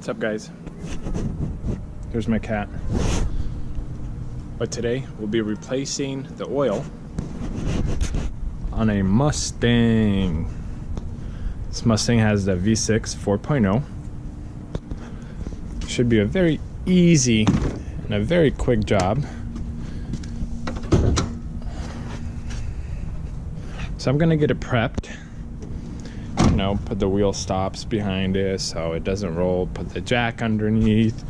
What's up, guys? Here's my cat. But today we'll be replacing the oil on a Mustang. This Mustang has the V6 4.0. Should be a very easy and a very quick job. So I'm gonna get it prepped. You know, put the wheel stops behind it so it doesn't roll, put the jack underneath,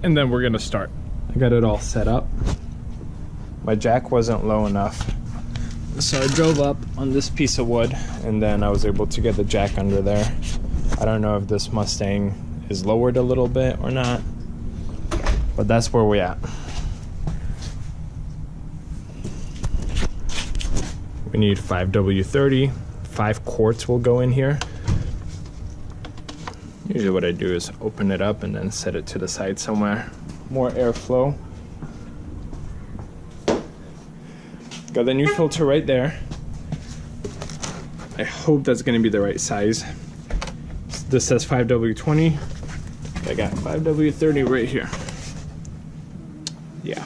and then we're gonna start. I got it all set up. My jack wasn't low enough, so I drove up on this piece of wood and then I was able to get the jack under there. I don't know if this Mustang is lowered a little bit or not, but that's where we're at. We need 5W30, 5 quarts will go in here. Usually what I do is open it up and then set it to the side somewhere. More airflow. Got the new filter right there. I hope that's gonna be the right size. This says 5W20. I got 5W30 right here. Yeah.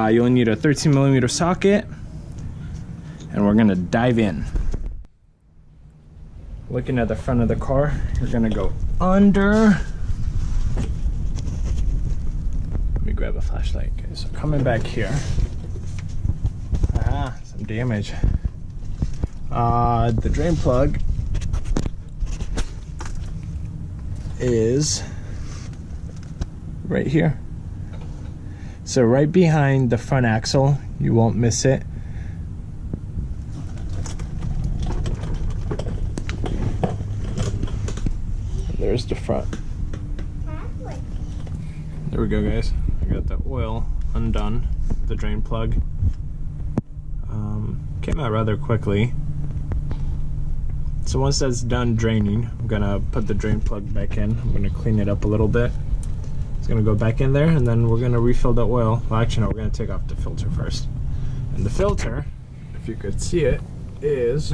You'll need a 13mm socket. And we're gonna dive in. Looking at the front of the car, you're gonna go under. Let me grab a flashlight. Okay, so coming back here. Ah, some damage. The drain plug is right here. So right behind the front axle, you won't miss it. There's the front. There we go, guys. I got the oil undone, the drain plug. Came out rather quickly. So once that's done draining, I'm gonna put the drain plug back in. I'm gonna clean it up a little bit. It's gonna go back in there and then we're gonna refill the oil. Well, actually no, we're gonna take off the filter first. And the filter, if you could see it, is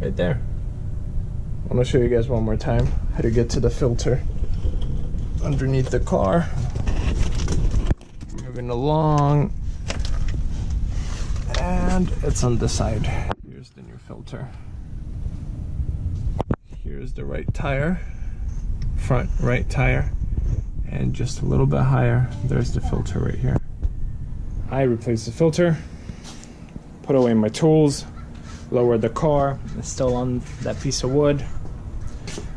right there. I'm gonna show you guys one more time how to get to the filter underneath the car. Moving along, and it's on the side. Here's the new filter. Here's the right tire, front right tire, and just a little bit higher, there's the filter right here. I replaced the filter, put away my tools, lowered the car. It's still on that piece of wood.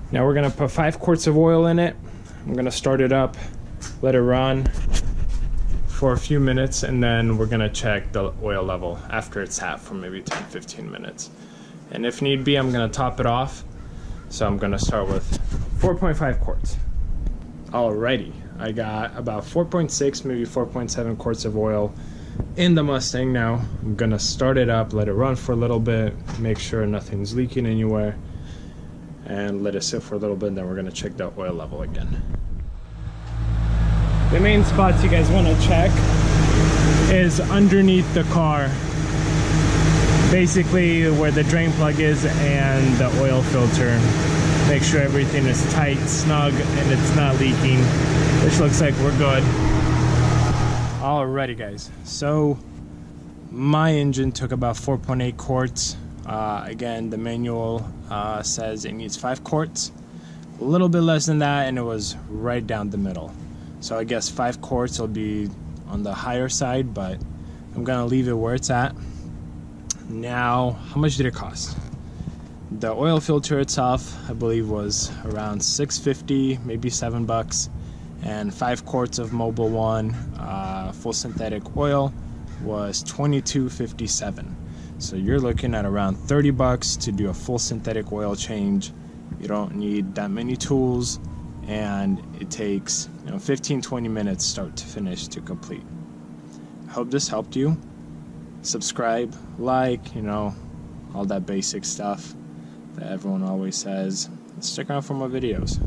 Now we're gonna put 5 quarts of oil in it. I'm gonna start it up, let it run for a few minutes, and then we're gonna check the oil level after it's sat for maybe 10-15 minutes. And if need be, I'm gonna top it off. So I'm gonna start with 4.5 quarts. Alrighty, I got about 4.6, maybe 4.7 quarts of oil in the Mustang now. I'm gonna start it up, let it run for a little bit, make sure nothing's leaking anywhere, and let it sit for a little bit, and then we're gonna check the oil level again. The main spots you guys wanna check is underneath the car. Basically where the drain plug is and the oil filter. Make sure everything is tight, snug, and it's not leaking, which looks like we're good. Alrighty, guys, so my engine took about 4.8 quarts. Again, the manual says it needs 5 quarts, a little bit less than that, and it was right down the middle. So I guess 5 quarts will be on the higher side, but I'm gonna leave it where it's at. Now, how much did it cost? The oil filter itself, I believe, was around $6.50, maybe $7, and 5 quarts of Mobil 1 full synthetic oil was $22.57. So you're looking at around $30 to do a full synthetic oil change. You don't need that many tools, and it takes 15-20 minutes start to finish to complete. I hope this helped you. Subscribe, like, all that basic stuff that everyone always says. Stick around for more videos.